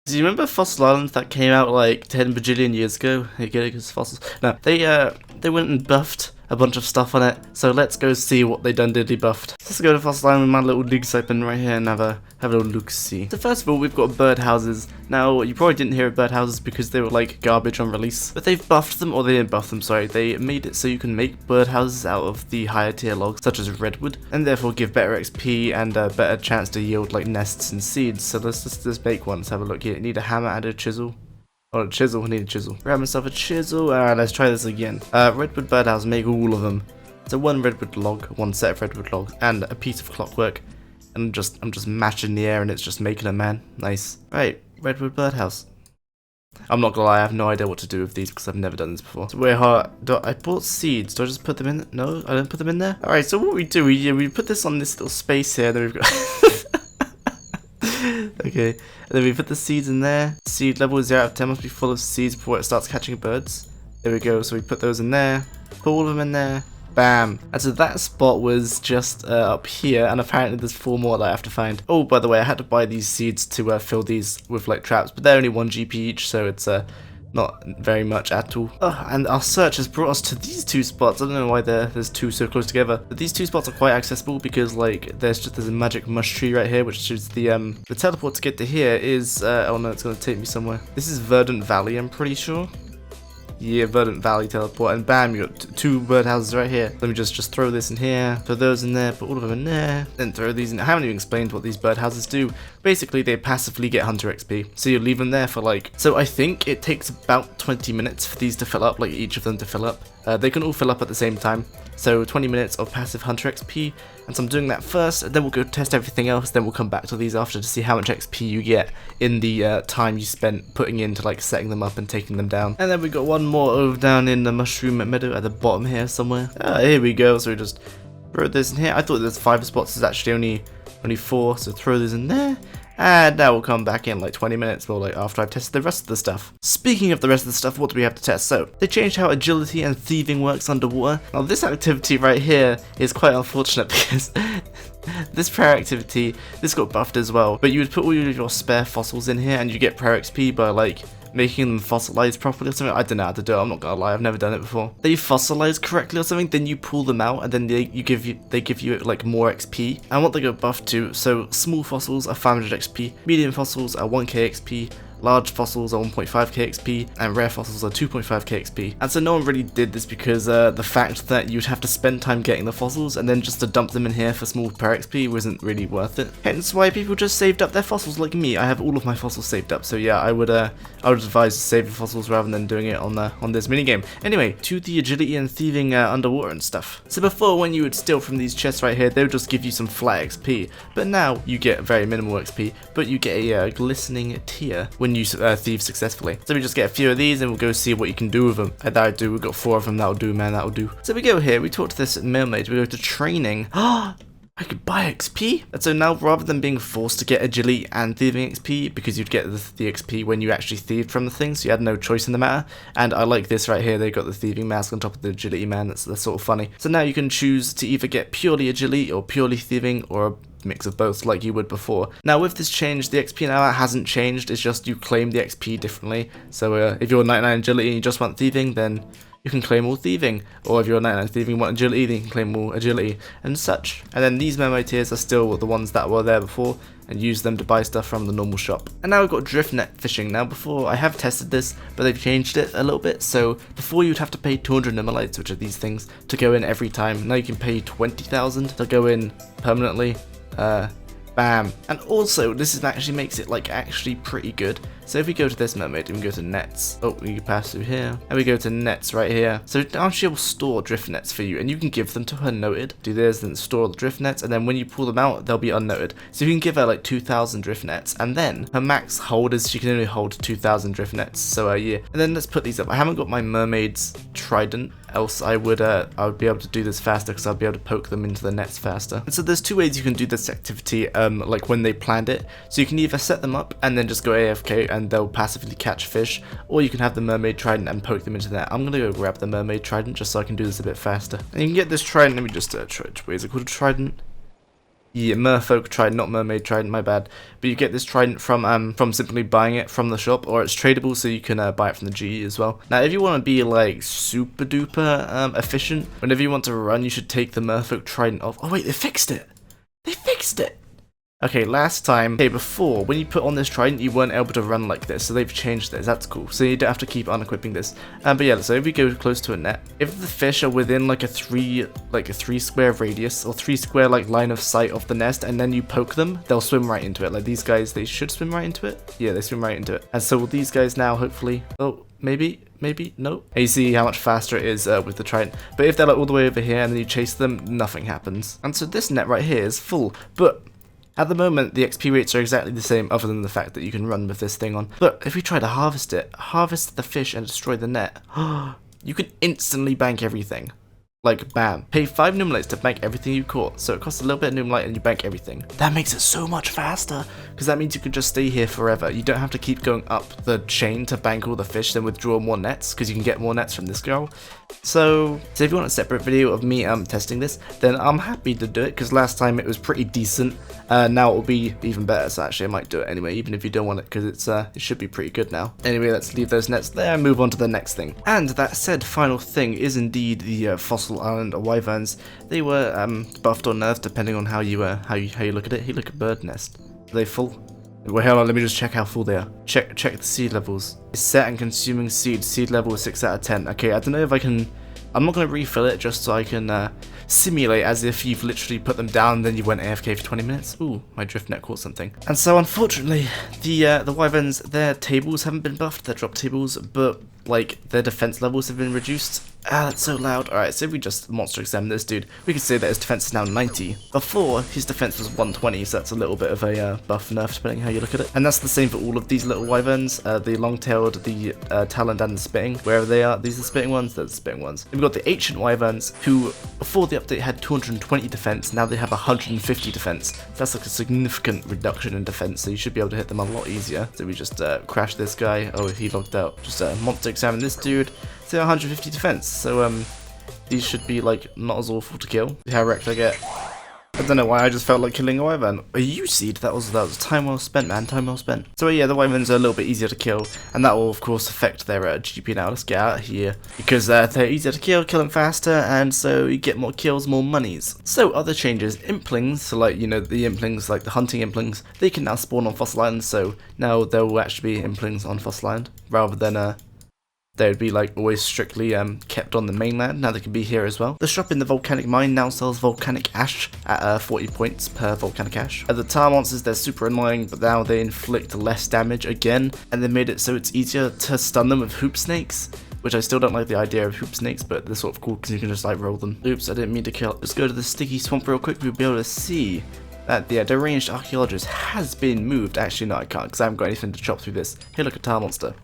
Do you remember Fossil Islands that came out like 10 bajillion years ago? Hey, get it, 'cause fossils. No, they went and buffed a bunch of stuff on it. So let's go see what they done diddly buffed. Let's go to Fossil Island with my little dig open right here and have a little look see. So first of all, we've got birdhouses. Now you probably didn't hear of birdhouses because they were like garbage on release, but they've buffed them, or they didn't buff them. Sorry, they made it so you can make birdhouses out of the higher tier logs, such as redwood, and therefore give better XP and a better chance to yield like nests and seeds. So let's make one. Let's have a look here. Need a hammer and a chisel. Oh, a chisel, I need a chisel. Grab myself a chisel. Alright, let's try this again. Redwood birdhouse, make all of them. So one redwood log, one set of redwood logs, and a piece of clockwork. And I'm just mashing the air and it's just making a man. Nice. Right, redwood birdhouse. I'm not gonna lie, I have no idea what to do with these because I've never done this before. So where I bought seeds. Do I just put them in? No, I don't put them in there. Alright, so what we do, we put this on this little space here, then we've got okay, and then we put the seeds in there. Seed level 0 out of 10 must be full of seeds before it starts catching birds. There we go, so we put those in there, put all of them in there, bam. And so that spot was just up here, and apparently there's 4 more that I have to find. Oh, by the way, I had to buy these seeds to fill these with like traps, but they're only 1 GP each, so it's not very much at all. Oh, and our search has brought us to these 2 spots. I don't know why there's 2 so close together, but these 2 spots are quite accessible because like there's a magic mush tree right here, which is the teleport to get to here is oh no, it's gonna take me somewhere. This is Verdant Valley, I'm pretty sure. Yeah, Verdant Valley teleport, and bam, you got 2 birdhouses right here. Let me just throw this in here, throw those in there, put all of them in there, then throw these in. I haven't even explained what these birdhouses do. Basically, they passively get hunter XP, so you leave them there for like, so I think it takes about 20 minutes for these to fill up, like each of them to fill up. They can all fill up at the same time, so 20 minutes of passive hunter XP, and so I'm doing that first, and then we'll go test everything else, then we'll come back to these after to see how much XP you get in the time you spent putting into like setting them up and taking them down. And then we got one more over down in the mushroom meadow at the bottom here somewhere. Here we go, so we just throw this in here. I thought there's 5 spots, there's actually only 4, so throw this in there. And now we'll come back in like 20 minutes more like after I've tested the rest of the stuff. Speaking of the rest of the stuff, what do we have to test? So, they changed how agility and thieving works underwater. Now this activity right here is quite unfortunate because this prayer activity, this got buffed as well. But you would put all of your spare fossils in here and you get prayer XP by like making them fossilize properly or something. I don't know how to do it, I'm not gonna lie, I've never done it before. They fossilize correctly or something, then you pull them out and then they give you like more XP. And what they go buffed to, so small fossils are 500 XP, medium fossils are 1k XP, large fossils are 1.5k XP, and rare fossils are 2.5k XP. And so no one really did this because the fact that you'd have to spend time getting the fossils and then just to dump them in here for small per XP wasn't really worth it. Hence why people just saved up their fossils like me. I have all of my fossils saved up, so yeah, I would advise to save the fossils rather than doing it on this minigame. Anyway, to the agility and thieving underwater and stuff. So before, when you would steal from these chests right here, they would just give you some flat XP, but now you get very minimal XP, but you get a glistening tier when you thieve successfully. So we just get a few of these and we'll go see what you can do with them. And that I do, we've got 4 of them, that'll do, man, that'll do. So we go here, we talk to this mermaid, we go to training. I could buy XP! And so now, rather than being forced to get agility and thieving XP, because you'd get the XP when you actually thieved from the thing, so you had no choice in the matter. And I like this right here, they got the thieving mask on top of the agility, man, that's sort of funny. So now you can choose to either get purely agility or purely thieving, or a mix of both like you would before. Now with this change, the XP now hasn't changed, it's just you claim the XP differently. So if you're 99 agility and you just want thieving, then you can claim all thieving, or if you're 99 thieving and want agility, then you can claim more agility and such. And then these mermaid tiers are still the ones that were there before, and use them to buy stuff from the normal shop. And now we've got drift net fishing. Now before, I have tested this, but they've changed it a little bit. So before you'd have to pay 200 nimelites, which are these things, to go in every time. Now you can pay 20,000 to go in permanently. Bam. And also, this actually makes it like actually pretty good. So if we go to this mermaid and we go to nets, oh, we can pass through here, and we go to nets right here. So now she will store drift nets for you, and you can give them to her noted. Do this, then store the drift nets, and then when you pull them out, they'll be unnoted. So you can give her like 2,000 drift nets, and then her max hold is she can only hold 2,000 drift nets. So yeah, and then let's put these up. I haven't got my mermaid's trident, else I would be able to do this faster because I'll be able to poke them into the nets faster. And so there's 2 ways you can do this activity, like when they planned it. So you can either set them up and then just go AFK and they'll passively catch fish, or you can have the mermaid trident and poke them into that. I'm gonna go grab the mermaid trident just so I can do this a bit faster. And you can get this trident, let me just try, wait, is it called a trident? Yeah, merfolk trident, not mermaid trident, my bad. But you get this trident from simply buying it from the shop, or it's tradable, so you can buy it from the GE as well. Now, if you want to be like super duper efficient, whenever you want to run, you should take the merfolk trident off. Oh wait, they fixed it. They fixed it. Okay, before, when you put on this trident, you weren't able to run like this, so they've changed this. That's cool. So you don't have to keep unequipping this. But yeah, so if we go close to a net, if the fish are within like a three square radius or 3 square like line of sight of the nest, and then you poke them, they'll swim right into it. Like these guys, they should swim right into it. Yeah, they swim right into it. And so will these guys now, hopefully. Oh, maybe, no. And you see how much faster it is with the trident. But if they're like all the way over here and then you chase them, nothing happens. And so this net right here is full, but at the moment, the XP rates are exactly the same, other than the fact that you can run with this thing on. But if we try to harvest the fish and destroy the net, you can instantly bank everything. Like, bam. Pay 5 Numelights to bank everything you caught, so it costs a little bit of Numelight and you bank everything. That makes it so much faster, because that means you can just stay here forever. You don't have to keep going up the chain to bank all the fish, then withdraw more nets, because you can get more nets from this girl. So if you want a separate video of me testing this, then I'm happy to do it, because last time it was pretty decent. Now it will be even better, so actually I might do it anyway, even if you don't want it, because it should be pretty good now. Anyway, let's leave those nets there and move on to the next thing. And that said final thing is indeed the Fossil Island wyverns. They were buffed or nerfed depending on how you look at it. Hey, look at bird nest. Are they full? Well, hold on, let me just check how full they are. Check the seed levels. It's set and consuming seed. Seed level is 6 out of 10. Okay, I don't know if I can. I'm not going to refill it just so I can simulate as if you've literally put them down and then you went AFK for 20 minutes. Ooh, my drift net caught something. And so unfortunately, the wyverns, their tables haven't been buffed, their drop tables, but like their defense levels have been reduced. Ah, that's so loud. Alright, so if we just monster examine this dude, we can say that his defense is now 90. Before, his defense was 120, so that's a little bit of a buff nerf depending how you look at it. And that's the same for all of these little wyverns, the long-tailed, the taloned, and the spitting. Wherever they are, these are the spitting ones, they're the spitting ones. We've got the ancient wyverns, who before the update had 220 defense, now they have 150 defense. That's like a significant reduction in defense, so you should be able to hit them a lot easier. So we just crash this guy. Oh, he logged out. Just monster examine this dude. So 150 defense, so these should be like not as awful to kill. How wrecked I get. I don't know why I just felt like killing a wyvern. A U-seed, that was time well spent, man, time well spent. So yeah, the wyverns are a little bit easier to kill, and that will of course affect their GP now. Let's get out of here, because they're easier to kill them faster, and so you get more kills, more monies. So other changes, implings, so like, you know, the implings, like the hunting implings, they can now spawn on Fossil Island, so now there will actually be implings on Fossil Island, rather than they would be like always strictly kept on the mainland. Now they can be here as well. The shop in the volcanic mine now sells volcanic ash at 40 points per volcanic ash. The tar monsters, they're super annoying, but now they inflict less damage again, and they made it so it's easier to stun them with hoop snakes, which I still don't like the idea of hoop snakes, but they're sort of cool because you can just like roll them. Oops, I didn't mean to kill. Let's go to the sticky swamp real quick. We'll be able to see that the deranged archaeologist has been moved. Actually, no, I can't, because I haven't got anything to chop through this. Hey, look, a tar monster.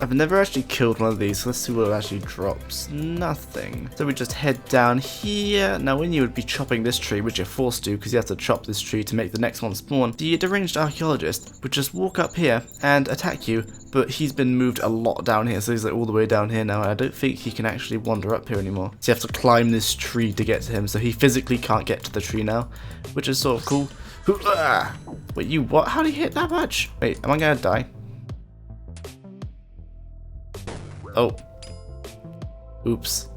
I've never actually killed one of these, so let's see what it actually drops. Nothing. So we just head down here. Now, when you would be chopping this tree, which you're forced to, because you have to chop this tree to make the next one spawn, the deranged archaeologist would just walk up here and attack you, but he's been moved a lot down here, so he's like all the way down here now. I don't think he can actually wander up here anymore. So you have to climb this tree to get to him, so he physically can't get to the tree now, which is sort of cool. Wait, you what? How did he hit that much? Wait, am I gonna die? Oh. Oops.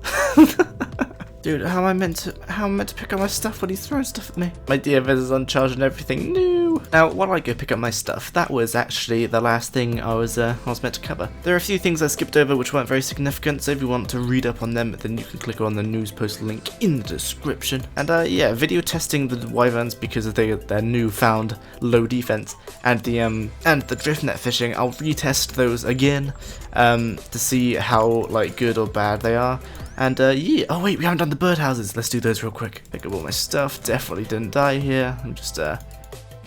Dude, how am I meant to pick up my stuff when he's throwing stuff at me? My DFS is uncharged and everything. No. Now, while I go pick up my stuff, that was actually the last thing I was meant to cover. There are a few things I skipped over which weren't very significant, so if you want to read up on them, then you can click on the news post link in the description. And yeah, video testing the wyverns because of their newfound low defense, and the drift net fishing. I'll retest those again to see how like good or bad they are. And yeah, oh wait, we haven't done the birdhouses. Let's do those real quick. Pick up all my stuff. Definitely didn't die here. I'm just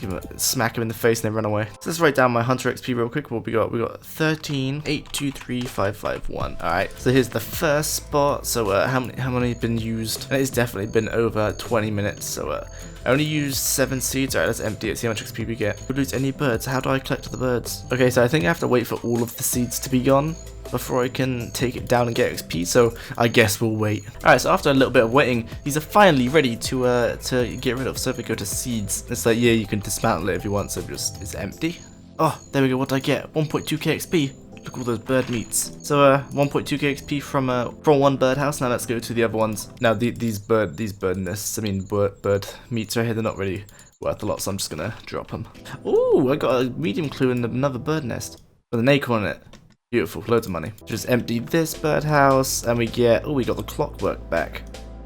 give him smack him in the face and then run away. So let's write down my hunter XP real quick. What we got? We got 13, 8, 2, 3, 5, 5, 1. All right. So here's the first spot. So how many have been used? And it's definitely been over 20 minutes. So I only used 7 seeds. Alright, let's empty it, see how much XP we get. We lose any birds. How do I collect the birds? Okay, so I think I have to wait for all of the seeds to be gone before I can take it down and get XP, so I guess we'll wait. Alright, so after a little bit of waiting, these are finally ready to get rid of. So if we go to seeds, it's like, yeah, you can dismantle it if you want, so just, it's empty. Oh, there we go, what did I get? 1.2k XP. Look at all those bird meats. So 1.2k XP from one birdhouse. Now let's go to the other ones. Now these bird nests, I mean bird meats right here, they're not really worth a lot, so I'm just gonna drop them. Ooh, I got a medium clue in another bird nest with an acorn in it. Beautiful, loads of money. Just empty this birdhouse, and we got the clockwork back.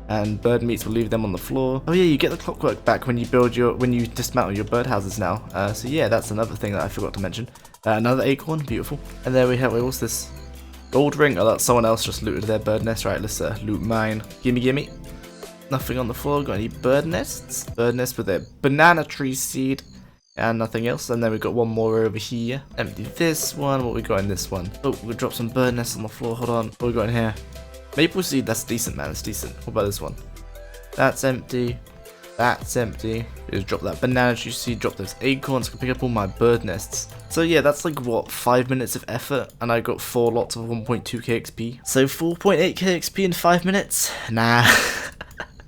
And bird meats, will leave them on the floor. Oh yeah, you get the clockwork back when you dismantle your birdhouses now. So yeah, that's another thing that I forgot to mention. Another acorn, beautiful. And there we have, what's this? Gold ring. Oh, that's someone else just looted their bird nest. Right, let's loot mine. Gimme. Nothing on the floor. Got any bird nests? Bird nest with a banana tree seed. And nothing else. And then we've got one more over here. Empty this one. What we got in this one? Oh, we'll drop some bird nests on the floor. Hold on. What we got in here? Maple seed. That's decent, man. It's decent. What about this one? That's empty. That's empty. Just drop that banana juice seed. Drop those acorns. I can pick up all my bird nests. So yeah, that's like what, 5 minutes of effort, and I got 4 lots of 1.2k XP. So 4.8k XP in 5 minutes? Nah.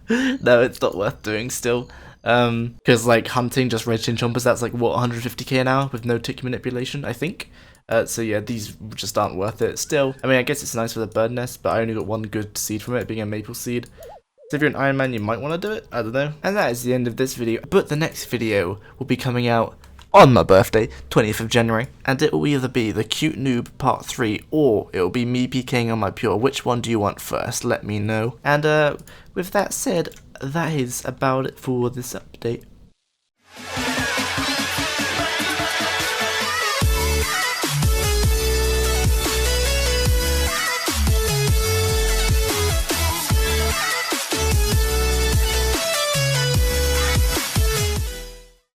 No, it's not worth doing still. Because like hunting just red chin chompers, that's like what, 150k an hour with no tick manipulation, I think. So yeah, these just aren't worth it. Still, I mean, I guess it's nice for the bird nest, but I only got 1 good seed from it, being a maple seed. So if you're an Iron Man, you might want to do it, I don't know. And that is the end of this video, but the next video will be coming out on my birthday, 20th of January, and it will either be the Cute Noob Part 3, or it will be me PKing on my Pure. Which one do you want first? Let me know. And with that said, that is about it for this update.